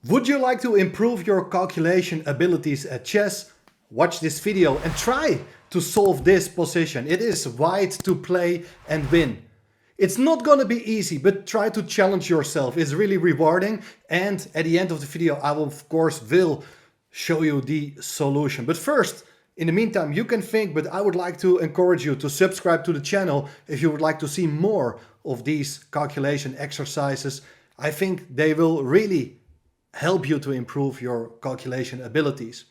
Would you like to improve your calculation abilities at chess? Watch this video and try to solve this position. It is white to play and win. It's not gonna be easy, but try to challenge yourself. It's really rewarding. And at the end of the video, I will, of course, will show you the solution. But first, in the meantime, you can think, but I would like to encourage you to subscribe to the channel if you would like to see more of these calculation exercises. I think they will really help you to improve your calculation abilities.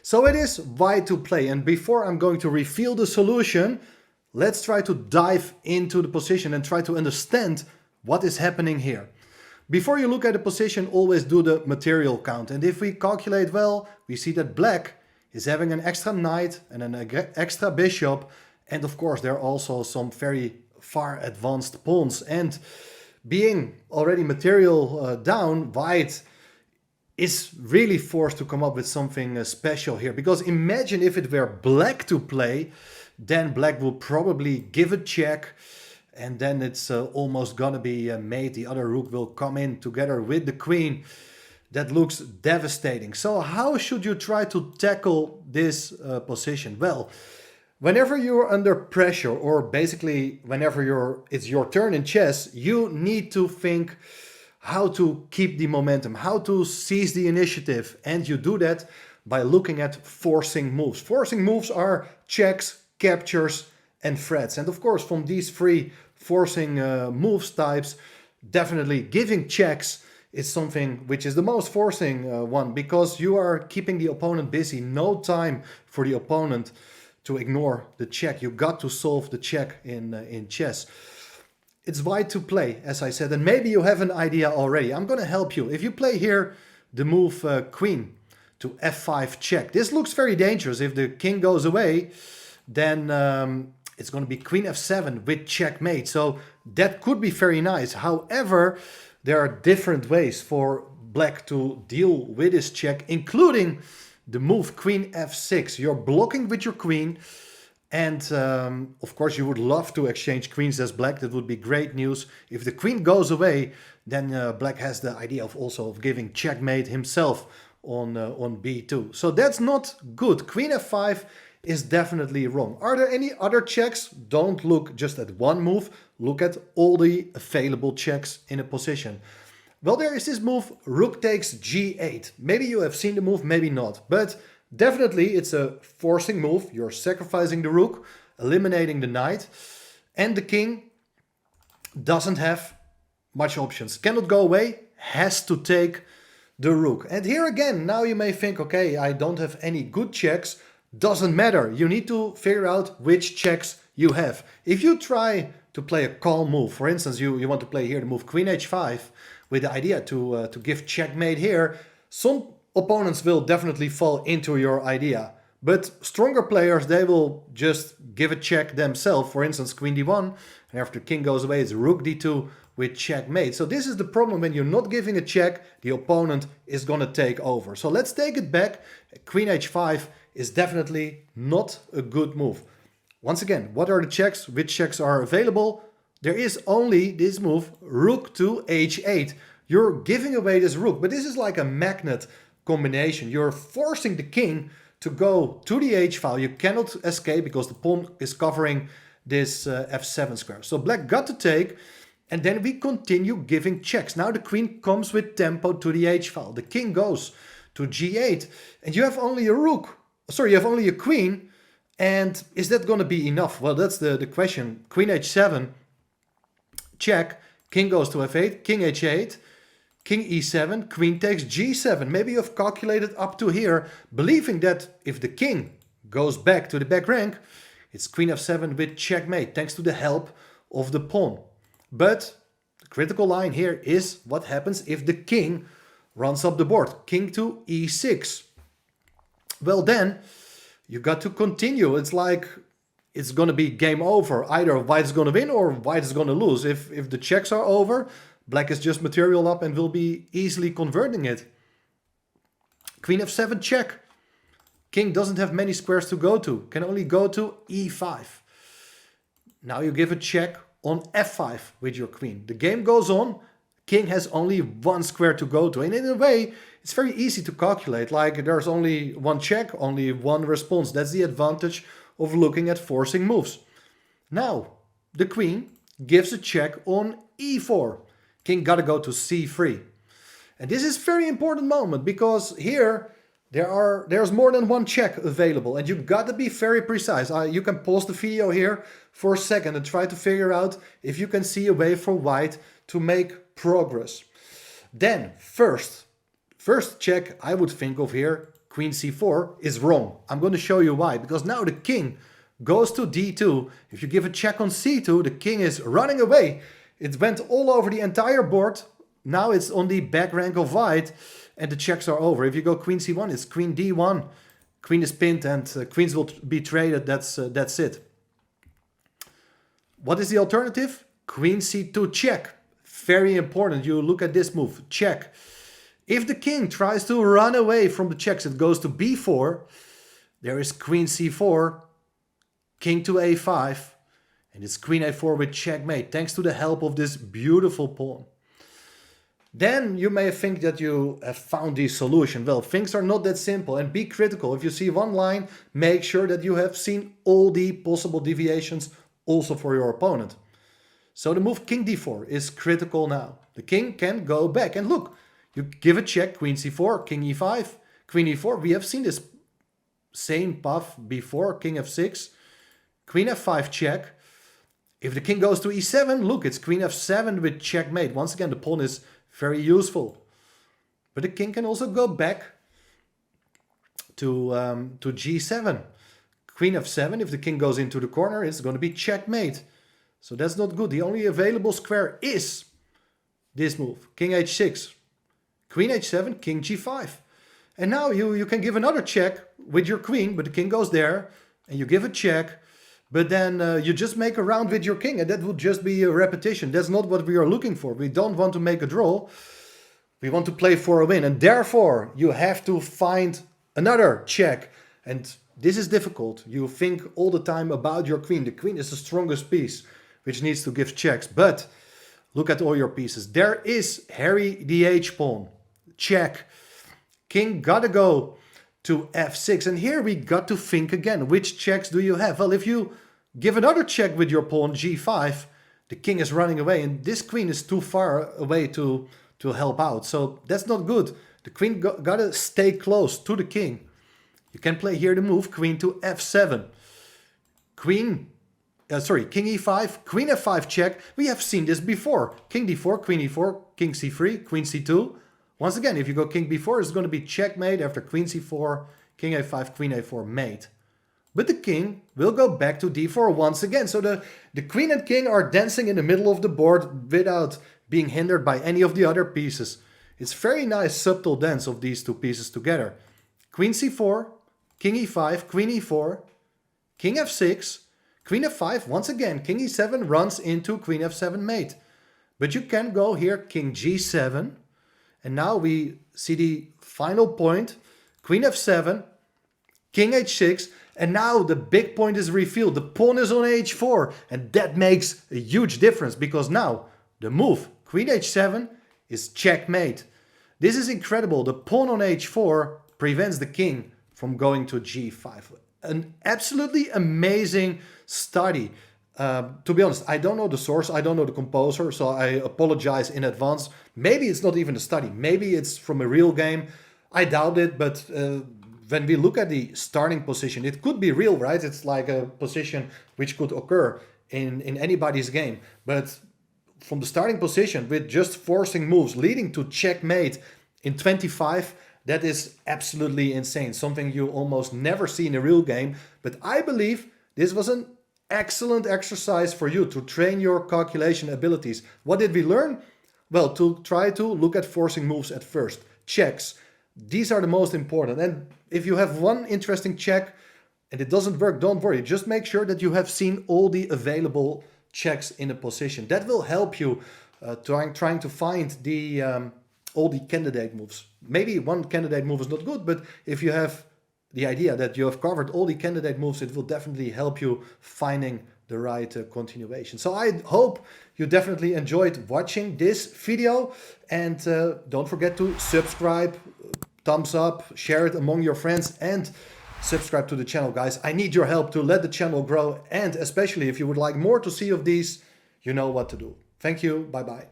So it is white to play, and before I'm going to reveal the solution, let's try to dive into the position and try to understand what is happening here. Before you look at the position, always do the material count, and if we calculate well, we see that black is having an extra knight and an extra bishop, and of course there are also some very far advanced pawns, and being already material down, white is really forced to come up with something special here. Because imagine if it were black to play, then black will probably give a check, and then it's almost gonna be mate. The other rook will come in together with the queen. That looks devastating. So how should you try to tackle this position? Well, whenever you're under pressure, or basically whenever it's your turn in chess, you need to think how to keep the momentum, how to seize the initiative. And you do that by looking at forcing moves. Forcing moves are checks, captures, and threats. And of course, from these three forcing moves types, definitely giving checks is something which is the most forcing one, because you are keeping the opponent busy. No time for the opponent to ignore the check. You got to solve the check in chess. It's white to play, as I said, and maybe you have an idea already. I'm going to help you. If you play here the move queen to f5 check, this looks very dangerous. If the king goes away, then it's going to be queen f7 with checkmate. So that could be very nice. However, there are different ways for black to deal with this check, including the move queen f6. You're blocking with your queen. And of course, you would love to exchange queens as black. That would be great news. If the queen goes away, then black has the idea of also of giving checkmate himself on b2. So that's not good. Queen f5 is definitely wrong. Are there any other checks? Don't look just at one move. Look at all the available checks in a position. Well, there is this move, rook takes g8. Maybe you have seen the move, maybe not. But definitely, it's a forcing move. You're sacrificing the rook, eliminating the knight, and the king doesn't have much options. Cannot go away, has to take the rook. And here again, now you may think, okay, I don't have any good checks. Doesn't matter. You need to figure out which checks you have. If you try to play a calm move, for instance, you want to play here the move queen h5 with the idea to give checkmate here, some opponents will definitely fall into your idea. But stronger players, they will just give a check themselves. For instance, queen d1, and after king goes away, it's rook d2 with checkmate. So this is the problem. When you're not giving a check, the opponent is going to take over. So let's take it back. Queen h5 is definitely not a good move. Once again, what are the checks? Which checks are available? There is only this move, rook to h8. You're giving away this rook, but this is like a magnet combination. You're forcing the king to go to the h file. You cannot escape because the pawn is covering this f7 square. So black got to take, and then we continue giving checks. Now the queen comes with tempo to the h file. The king goes to g8, and you have only a rook. Sorry, you have only a queen. And is that going to be enough? Well, that's the question. Queen h7, check. King goes to f8, king h8. King e7, queen takes g7. Maybe you've calculated up to here, believing that if the king goes back to the back rank, it's queen f7 with checkmate, thanks to the help of the pawn. But the critical line here is what happens if the king runs up the board. King to e6. Well, then you got to continue. It's like it's going to be game over. Either white is going to win or white is going to lose. If the checks are over, black is just material up and will be easily converting it. Queen f7 check. King doesn't have many squares to go to. Can only go to e5. Now you give a check on f5 with your queen. The game goes on. king has only one square to go to. And in a way, it's very easy to calculate. Like there's only one check, only one response. That's the advantage of looking at forcing moves. Now, the queen gives a check on e4. King gotta go to c3. And this is a very important moment because here there's more than one check available and you gotta be very precise. You can pause the video here for a second and try to figure out if you can see a way for white to make progress. Then first check I would think of here, queen c4, is wrong. I'm going to show you why. Because now the king goes to d2. If you give a check on c2, the king is running away. It went all over the entire board. Now it's on the back rank of white and the checks are over. If you go queen c1, it's queen d1. Queen is pinned and queens will be traded. That's it. What is the alternative? Queen c2 check. Very important. You look at this move. Check. If the king tries to run away from the checks, it goes to b4. There is queen c4, king to a5, and it's queen a4 with checkmate, thanks to the help of this beautiful pawn. Then you may think that you have found the solution. Well, things are not that simple, and be critical. If you see one line, make sure that you have seen all the possible deviations also for your opponent. So the move king d4 is critical now. The king can go back, and look, you give a check, queen c4, king e5, queen e4. We have seen this same path before, king f6, queen f5 check. If the king goes to e7, look, it's queen f7 with checkmate. Once again, the pawn is very useful. But the king can also go back to g7. Queen f7, if the king goes into the corner, it's going to be checkmate. So that's not good. The only available square is this move, king h6. Queen h7, king g5. And now you can give another check with your queen, but the king goes there, and you give a check, but then you just make a round with your king, and that would just be a repetition. That's not what we are looking for. We don't want to make a draw. We want to play for a win, and therefore you have to find another check. And this is difficult. You think all the time about your queen. The queen is the strongest piece, which needs to give checks. But look at all your pieces. There is Harry the h-pawn. Check. King gotta go to f6. And here we got to think again. Which checks do you have? Well, if you give another check with your pawn g5, the king is running away. And this queen is too far away to help out. So that's not good. The queen gotta stay close to the king. You can play here the move queen to f7. King e5, queen f5 check. We have seen this before. King d4, queen e4, king c3, queen c2. Once again, if you go king b4, it's going to be checkmate after queen c4, king a5, queen a4 mate. But the king will go back to d4 once again. So the queen and king are dancing in the middle of the board without being hindered by any of the other pieces. It's very nice subtle dance of these two pieces together. Queen c4, king e5, queen e4, king f6, queen f5, once again, king e7 runs into queen f7 mate. But you can go here, king g7, and now we see the final point, queen f7, king h6, and now the big point is revealed. The pawn is on h4, and that makes a huge difference, because now the move, queen h7, is checkmate. This is incredible. The pawn on h4 prevents the king from going to g5. An absolutely amazing study. To be honest, I don't know the source, I don't know the composer, so I apologize in advance. Maybe it's not even a study, maybe it's from a real game. I doubt it, but when we look at the starting position, it could be real, right? It's like a position which could occur in anybody's game. But from the starting position, with just forcing moves leading to checkmate in 25, that is absolutely insane. Something you almost never see in a real game. But I believe this was an excellent exercise for you to train your calculation abilities. What did we learn? Well, to try to look at forcing moves at first. Checks. These are the most important. And if you have one interesting check and it doesn't work, don't worry. Just make sure that you have seen all the available checks in a position. That will help you trying to find all the candidate moves. Maybe one candidate move is not good, but if you have the idea that you have covered all the candidate moves, it will definitely help you finding the right continuation. So I hope you definitely enjoyed watching this video, and don't forget to subscribe, thumbs up, share it among your friends, and subscribe to the channel, guys. I need your help to let the channel grow, and especially if you would like more to see of these, you know what to do. Thank you. Bye bye.